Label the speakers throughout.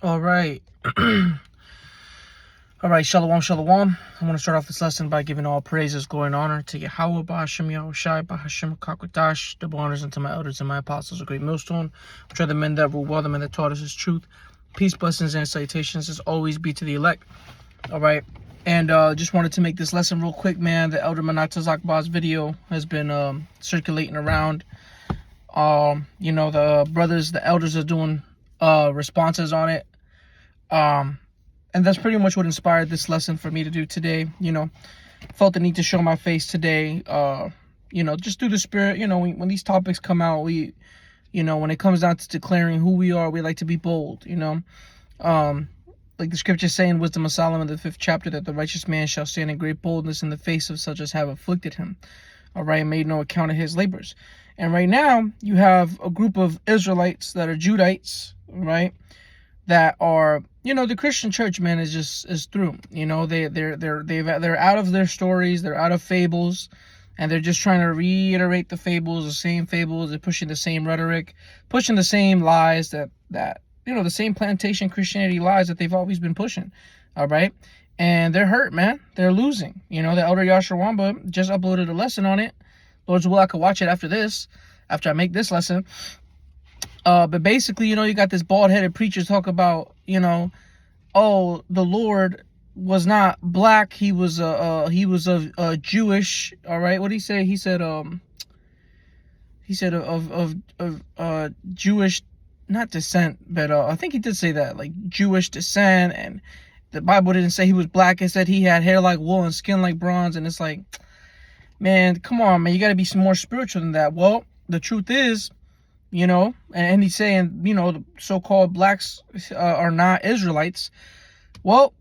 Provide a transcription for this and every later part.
Speaker 1: All right. All right, shalom, shalom. I want to start off this lesson by giving all praises, glory, and honor to Yahweh, Bahashem, Yahushai, Bahashem, Kakwadash, double honors unto my elders and my apostles, a great millstone, which are the men that rule well, the men that taught us his truth. Peace, blessings, and salutations as always be to the elect. All right. And just wanted to make this lesson real quick, man. The Elder Manata Zakba's video has been circulating around. The brothers, the elders are doing responses on it. And that's pretty much what inspired this lesson for me to do today. Felt the need to show my face today. Just through the spirit. When these topics come out, when it comes down to declaring who we are, we like to be bold. Like the scriptures say in Wisdom of Solomon, the 5th chapter, that the righteous man shall stand in great boldness in the face of such as have afflicted him. All right, made no account of his labors. And right now, you have a group of Israelites that are Judites, right? That are, the Christian church, man, is through. They're out of their stories, they're out of fables, and they're just trying to reiterate the fables, the same fables. They're pushing the same rhetoric, pushing the same lies that the same plantation Christianity lies that they've always been pushing. All right, and they're hurt, man. They're losing. The Elder Yashawamba just uploaded a lesson on it. Lord's will, I could watch it after I make this lesson. But basically, you got this bald-headed preacher talk about, oh, the Lord was not black. He was of Jewish. All right. What did he say? He said of Jewish, not descent, but I think he did say that, like Jewish descent. And the Bible didn't say he was black. It said he had hair like wool and skin like bronze. And it's like, man, come on, man. You got to be some more spiritual than that. Well, the truth is, and he's saying, the so-called blacks are not Israelites. Well,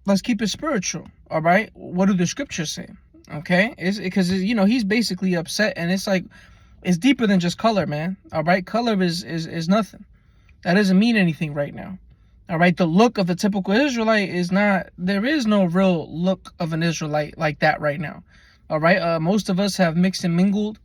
Speaker 1: let's keep it spiritual, all right? What do the scriptures say? Okay? Because he's basically upset, and it's like, it's deeper than just color, man, all right? Color is nothing. That doesn't mean anything right now, all right? The look of the typical Israelite there is no real look of an Israelite like that right now, all right? Most of us have mixed and mingled.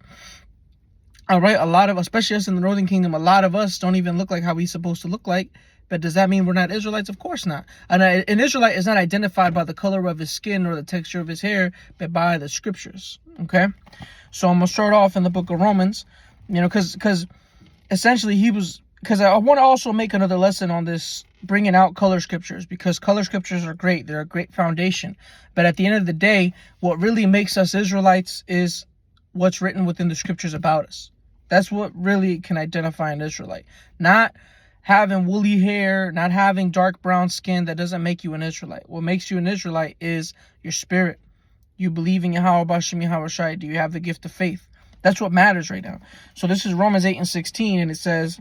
Speaker 1: All right, especially us in the Northern Kingdom, a lot of us don't even look like how we're supposed to look like. But does that mean we're not Israelites? Of course not. An Israelite is not identified by the color of his skin or the texture of his hair, but by the scriptures. Okay, so I'm gonna start off in the book of Romans, because essentially I want to also make another lesson on this, bringing out color scriptures, because color scriptures are great. They're a great foundation. But at the end of the day, what really makes us Israelites is what's written within the scriptures about us. That's what really can identify an Israelite. Not having woolly hair, not having dark brown skin. That doesn't make you an Israelite. What makes you an Israelite is your spirit. You believe in Yahweh, Bashem, Yahushai. Do you have the gift of faith? That's what matters right now. So this is Romans 8:16, and it says,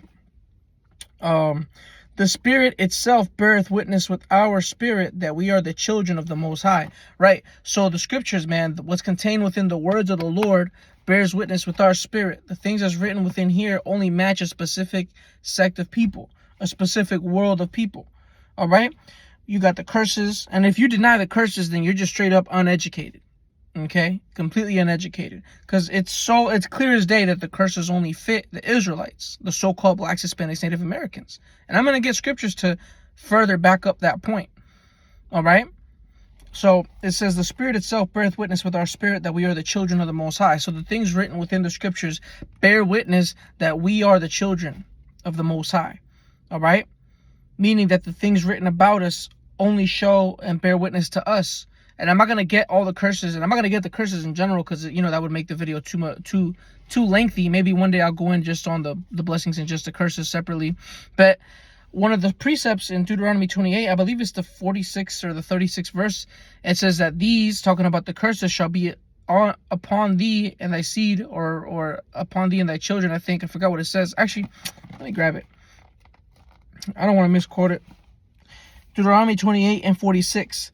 Speaker 1: the Spirit itself beareth witness with our spirit that we are the children of the Most High. Right? So the scriptures, man, what's contained within the words of the Lord bears witness with our spirit. The things that's written within here only match a specific sect of people, a specific world of people. All right? You got the curses. And if you deny the curses, then you're just straight up uneducated. Okay? Completely uneducated. Because it's clear as day that the curses only fit the Israelites, the so-called blacks, Hispanics, Native Americans. And I'm going to get scriptures to further back up that point. All right? So it says, the Spirit itself beareth witness with our spirit that we are the children of the Most High. So the things written within the scriptures bear witness that we are the children of the Most High. All right? Meaning that the things written about us only show and bear witness to us. And I'm not going to get all the curses, and I'm not going to get the curses in general, because, that would make the video too lengthy. Maybe one day I'll go in just on the blessings and just the curses separately. But one of the precepts in Deuteronomy 28, I believe it's the 46th or the 36th verse, it says that these, talking about the curses, shall be upon thee and thy seed, or upon thee and thy children, I think. I forgot what it says. Actually, let me grab it. I don't want to misquote it. Deuteronomy 28:46.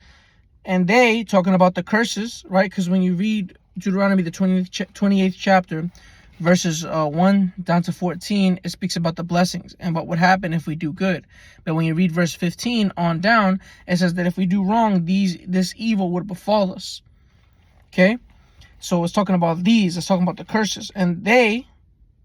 Speaker 1: And they, talking about the curses, right? Because when you read Deuteronomy, the 28th chapter, verses 1 down to 14, it speaks about the blessings and what would happen if we do good. But when you read verse 15 on down, it says that if we do wrong, this evil would befall us. Okay? So it's talking about these. It's talking about the curses. And they,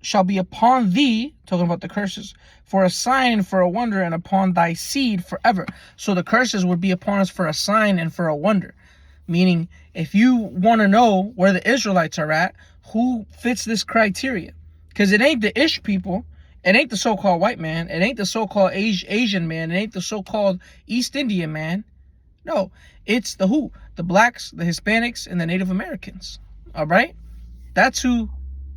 Speaker 1: shall be upon thee, talking about the curses, for a sign, for a wonder, and upon thy seed forever. So the curses would be upon us for a sign and for a wonder. Meaning, if you want to know where the Israelites are at, who fits this criteria? Because it ain't the Ish people. It ain't the so-called white man. It ain't the so-called Asian man. It ain't the so-called East Indian man. No, it's the who? The blacks, the Hispanics, and the Native Americans. All right? That's who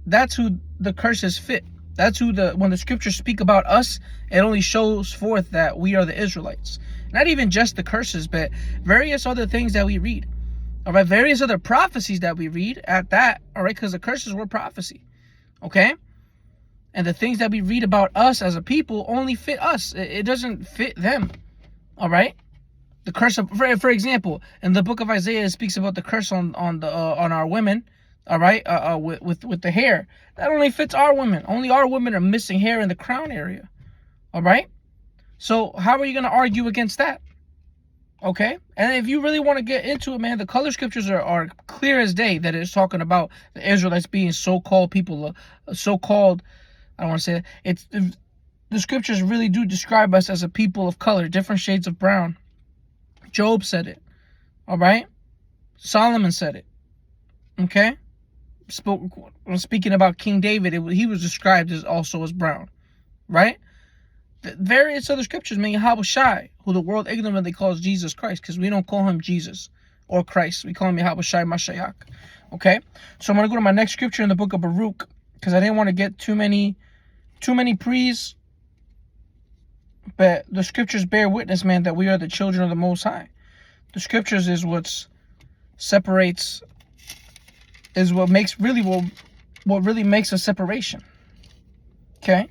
Speaker 1: the curses fit. That's who when the scriptures speak about us, it only shows forth that we are the Israelites. Not even just the curses, but various other things that we read. All right, various other prophecies that we read at that, all right, because the curses were prophecy. Okay? And the things that we read about us as a people only fit us. It doesn't fit them. All right? The curse of, for example, in the book of Isaiah, it speaks about the curse on our women. All right, with the hair. That only fits our women. Only our women are missing hair in the crown area. All right? So how are you going to argue against that? Okay? And if you really want to get into it, man, the color scriptures are clear as day that it's talking about the Israelites being so-called people, so-called, I don't want to say it. It's the scriptures really do describe us as a people of color, different shades of brown. Job said it. All right? Solomon said it. Okay? Speaking about King David, he was described as also as brown, right? The various other scriptures, man, Yahawashi, who the world ignorantly calls Jesus Christ, because we don't call him Jesus or Christ. We call him Yahawashi Mashiach. Okay? So I'm going to go to my next scripture in the book of Baruch, because I didn't want to get too many pre's, but the scriptures bear witness, man, that we are the children of the Most High. The scriptures is what separates, is what really makes a separation. Okay?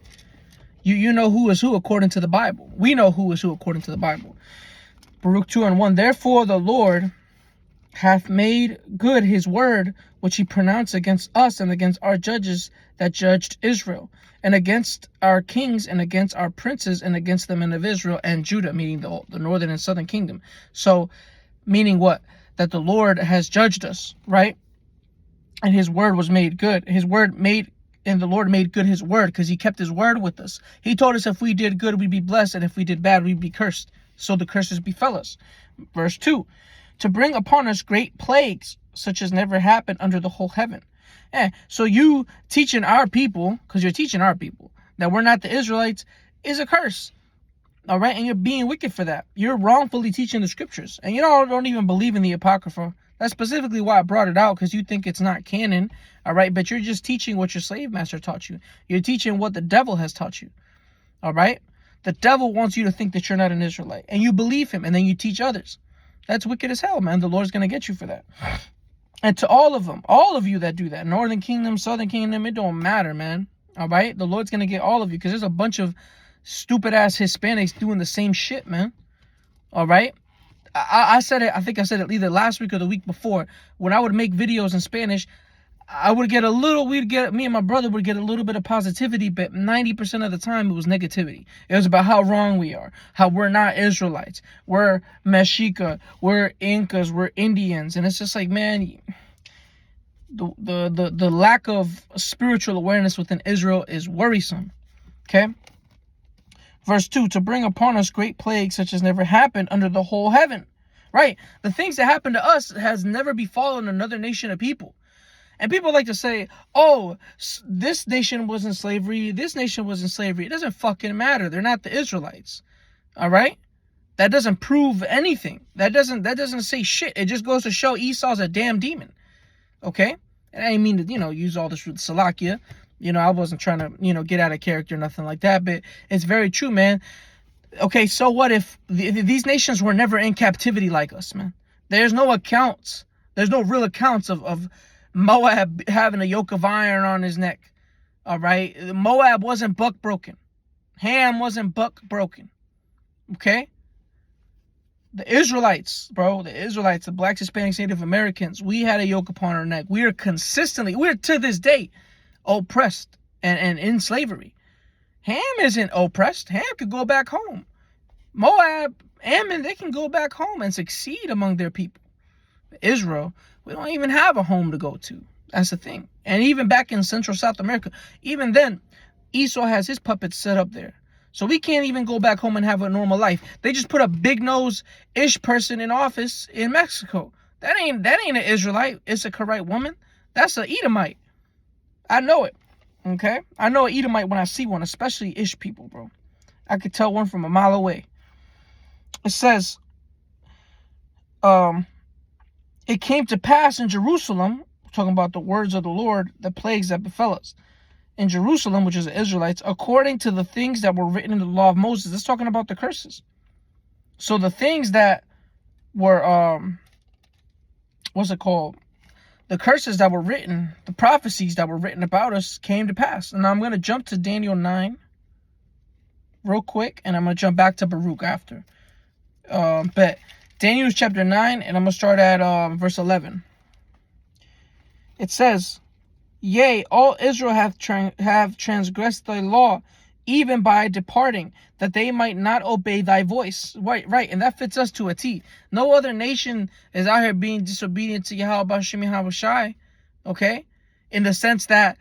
Speaker 1: You know who is who according to the Bible. We know who is who according to the Bible. Baruch 2:1. Therefore the Lord hath made good his word, which he pronounced against us and against our judges that judged Israel, and against our kings and against our princes and against the men of Israel and Judah, meaning the northern and southern kingdom. So, meaning what? That the Lord has judged us, right? And his word was made good. And the Lord made good his word because he kept his word with us. He told us if we did good, we'd be blessed. And if we did bad, we'd be cursed. So the curses befell us. Verse 2, to bring upon us great plagues, such as never happened under the whole heaven. So you teaching our people, because you're teaching our people, that we're not the Israelites, is a curse. All right? And you're being wicked for that. You're wrongfully teaching the scriptures. And you don't even believe in the Apocrypha. That's specifically why I brought it out, because you think it's not canon, all right? But you're just teaching what your slave master taught you. You're teaching what the devil has taught you, all right? The devil wants you to think that you're not an Israelite, and you believe him, and then you teach others. That's wicked as hell, man. The Lord's going to get you for that. And to all of them, all of you that do that, Northern Kingdom, Southern Kingdom, it don't matter, man, all right? The Lord's going to get all of you, because there's a bunch of stupid-ass Hispanics doing the same shit, man, all right? I said it, I think I said it either last week or the week before. When I would make videos in Spanish, me and my brother would get a little bit of positivity, but 90% of the time it was negativity. It was about how wrong we are, how we're not Israelites, we're Mexica, we're Incas, we're Indians. And it's just like, man, the lack of spiritual awareness within Israel is worrisome. Okay? Verse 2, to bring upon us great plagues such as never happened under the whole heaven. Right? The things that happened to us has never befallen another nation of people. And people like to say, oh, this nation was in slavery, this nation was in slavery. It doesn't fucking matter. They're not the Israelites. All right? That doesn't prove anything. That doesn't say shit. It just goes to show Esau's a damn demon. Okay? And I didn't mean to, use all this with Salakia. I wasn't trying to, get out of character or nothing like that, but it's very true, man. Okay, so what if these nations were never in captivity like us, man? There's no accounts. There's no real accounts of Moab having a yoke of iron on his neck, all right? Moab wasn't buck broken. Ham wasn't buck broken, okay? The Israelites, the blacks, Hispanics, Native Americans, we had a yoke upon our neck. We're to this day, oppressed and in slavery. Ham isn't oppressed. Ham could go back home. Moab, Ammon, they can go back home and succeed among their people. Israel, we don't even have a home to go to. That's the thing. And even back in Central South America, even then, Esau has his puppets set up there. So we can't even go back home and have a normal life. They just put a big nose-ish person in office in Mexico. That ain't an Israelite. It's a Karaite woman. That's an Edomite. I know it. Okay? I know an Edomite when I see one, especially Ish people, bro. I could tell one from a mile away. It says, it came to pass in Jerusalem, talking about the words of the Lord, the plagues that befell us. In Jerusalem, which is the Israelites, according to the things that were written in the law of Moses. It's talking about the curses. So the things that were, what's it called? The curses that were written, the prophecies that were written about us came to pass. And I'm going to jump to Daniel 9 real quick, and I'm going to jump back to Baruch after. But Daniel chapter 9, and I'm going to start at verse 11. It says, Yea, all Israel have transgressed thy law, even by departing, that they might not obey thy voice. Right, and that fits us to a T. No other nation is out here being disobedient to Yahweh Bashim Yahawashi, okay? In the sense that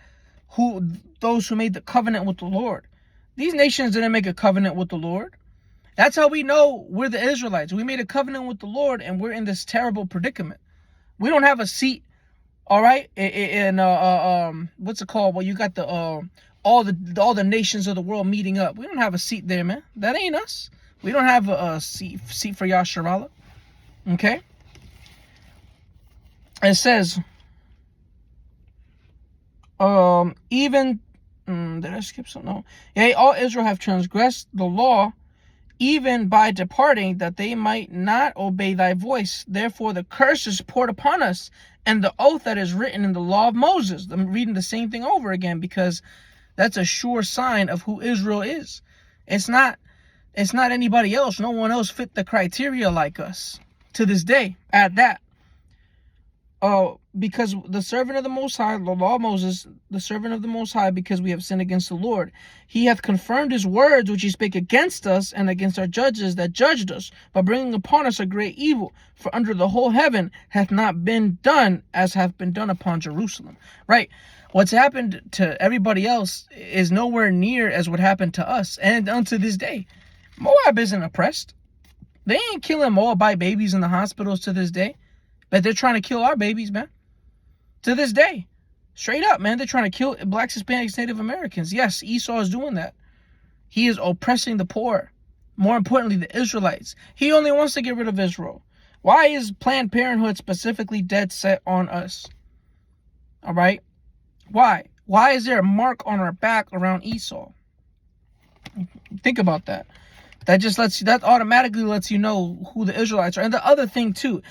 Speaker 1: those who made the covenant with the Lord. These nations didn't make a covenant with the Lord. That's how we know we're the Israelites. We made a covenant with the Lord, and we're in this terrible predicament. We don't have a seat. All right, in what's it called? Well, you got the all the nations of the world meeting up. We don't have a seat there, man. That ain't us. We don't have a seat for Yasharallah. Okay. It says, even did I skip something? No. Yea, all Israel have transgressed the law, even by departing, that they might not obey thy voice. Therefore the curse is poured upon us, and the oath that is written in the law of Moses. I'm reading the same thing over again because that's a sure sign of who Israel is. It's not anybody else. No one else fit the criteria like us to this day. At that. Because the servant of the Most High, the law of Moses, the servant of the Most High, because we have sinned against the Lord, he hath confirmed his words which he spake against us and against our judges that judged us, by bringing upon us a great evil. For under the whole heaven hath not been done as hath been done upon Jerusalem. Right? What's happened to everybody else is nowhere near as what happened to us, and unto this day. Moab isn't oppressed. They ain't killing Moabite babies in the hospitals to this day. But they're trying to kill our babies, man. To this day. Straight up, man. They're trying to kill blacks, Hispanics, Native Americans. Yes, Esau is doing that. He is oppressing the poor. More importantly, the Israelites. He only wants to get rid of Israel. Why is Planned Parenthood specifically dead set on us? All right? Why? Why is there a mark on our back around Esau? Think about that. That automatically lets you know who the Israelites are. And the other thing, too,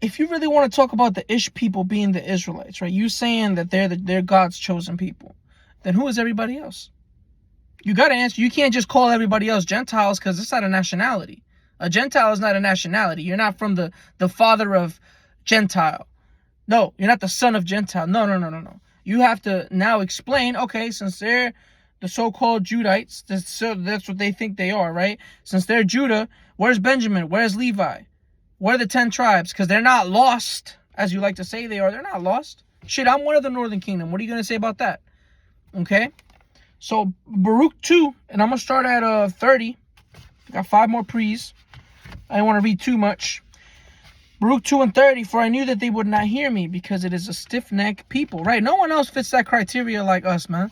Speaker 1: if you really want to talk about the Ish people being the Israelites, right? You saying that they're God's chosen people, then who is everybody else? You got to answer. You can't just call everybody else Gentiles because it's not a nationality. A Gentile is not a nationality. You're not from the father of Gentile. No, you're not the son of Gentile. No. You have to now explain, okay, since they're the so-called Judites, that's what they think they are, right? Since they're Judah, where's Benjamin? Where's Levi? Where are the 10 tribes? Because they're not lost, as you like to say they are. They're not lost. Shit, I'm one of the Northern Kingdom. What are you going to say about that? Okay? So, Baruch 2, and I'm going to start at 30. I got 5 more pre's. I don't want to read too much. Baruch 2 and 30, for I knew that they would not hear me, because it is a stiff-necked people. Right? No one else fits that criteria like us, man.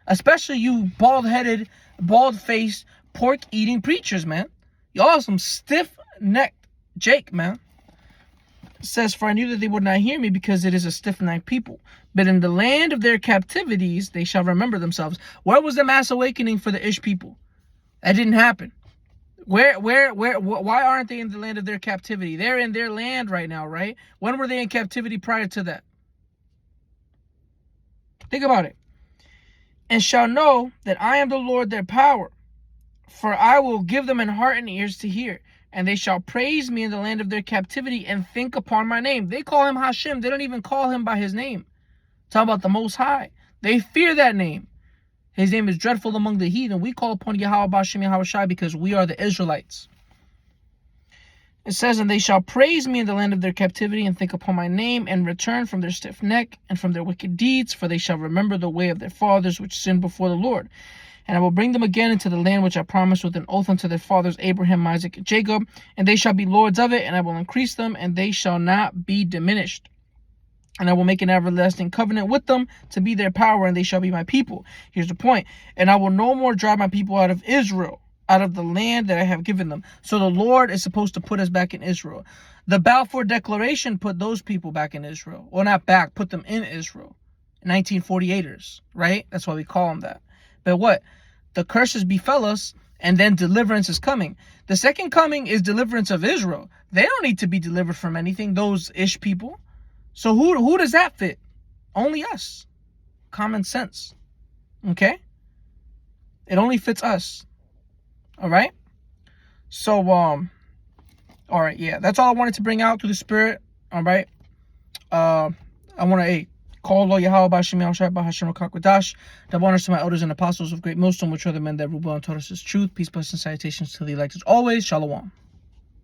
Speaker 1: Especially you bald-headed, bald-faced, pork-eating preachers, man. Y'all are some stiff-necked Jake, man. It says, for I knew that they would not hear me, because it is a stiff-necked people. But in the land of their captivities, they shall remember themselves. Where was the mass awakening for the Ish people? That didn't happen. Why aren't they in the land of their captivity? They're in their land right now, right? When were they in captivity prior to that? Think about it. And shall know that I am the Lord their power. For I will give them an heart and ears to hear. And they shall praise me in the land of their captivity and think upon my name. They call him Hashem. They don't even call him by his name. Talk about the Most High. They fear that name. His name is dreadful among the heathen. We call upon Yahweh Bashim Yahawashi because we are the Israelites. It says, and they shall praise me in the land of their captivity, and think upon my name, and return from their stiff neck and from their wicked deeds, for they shall remember the way of their fathers, which sinned before the Lord. And I will bring them again into the land which I promised with an oath unto their fathers Abraham, Isaac, and Jacob, and they shall be lords of it, and I will increase them, and they shall not be diminished. And I will make an everlasting covenant with them to be their power, and they shall be my people. Here's the point. And I will no more drive my people out of Israel, out of the land that I have given them. So the Lord is supposed to put us back in Israel. The Balfour Declaration put those people back in Israel. Well, not back, put them in Israel. 1948ers, right? That's why we call them that. But what? The curses befell us, and then deliverance is coming. The second coming is deliverance of Israel. They don't need to be delivered from anything, those ish people. So who does that fit? Only us. Common sense. Okay? It only fits us. All right? So, all right, yeah. That's all I wanted to bring out through the Spirit. All right? I want to, call Allah Yahweh Bashim Yahushua Bahashim Rakakwadash. Double honors to my elders and apostles of Great Millstone, which are the men that rule and taught us his truth. Peace, blessings, and salutations to the elect as always. Shalom.